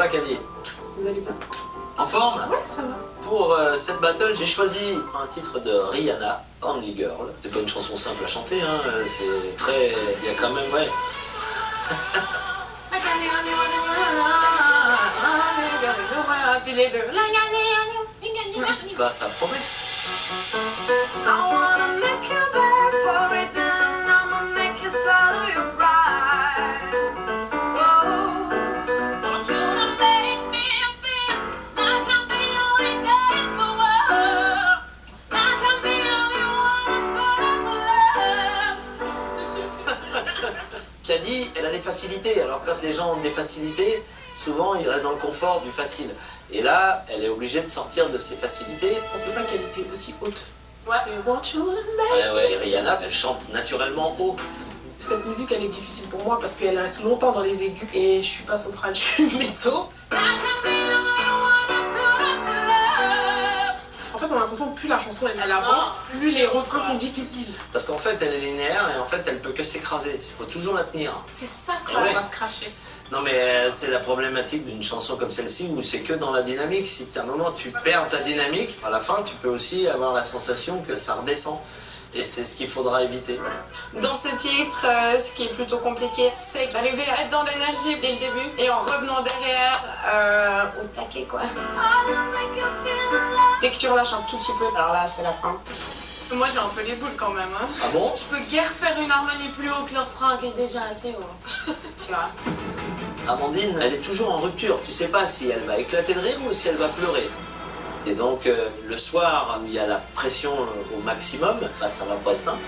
va, Caddy? Vous allez bien? En forme? Ouais, ça va. Pour cette battle, j'ai choisi un titre de Rihanna, Only Girl. C'est pas une chanson simple à chanter, hein. C'est très... Il y a quand même, ouais. Bah, ça promet. Caddy, elle a des facilités. Alors quand les gens ont des facilités, souvent ils restent dans le confort du facile. Et là, elle est obligée de sortir de ses facilités. On sait pas qu'elle était aussi haute. Ouais. C'est Want You to Ouais, et Rihanna, elle chante naturellement haut. Cette musique, elle est difficile pour moi parce qu'elle reste longtemps dans les aigus et je suis pas soprano, je suis mezzo. En fait, on a l'impression que plus la chanson elle avance, plus les refrains sont difficiles. Parce qu'en fait, elle est linéaire et en fait, elle peut que s'écraser. Il faut toujours la tenir. C'est ça quand Ouais. elle va se cracher. Non mais c'est la problématique d'une chanson comme celle-ci où c'est que dans la dynamique. Si à un moment tu perds ta dynamique, à la fin tu peux aussi avoir la sensation que ça redescend. Et c'est ce qu'il faudra éviter. Dans ce titre, ce qui est plutôt compliqué, c'est d'arriver à être dans l'énergie dès le début et en revenant derrière au taquet quoi. Dès que tu relâches un tout petit peu, alors là c'est la fin. Moi j'ai un peu les boules quand même. Hein. Ah bon? Je peux guère faire une harmonie plus haut que leur frein qui est déjà assez haut. Tu vois. Amandine, elle est toujours en rupture. Tu sais pas si elle va éclater de rire ou si elle va pleurer. Et donc le soir où il y a la pression au maximum, bah, ça va pas être simple.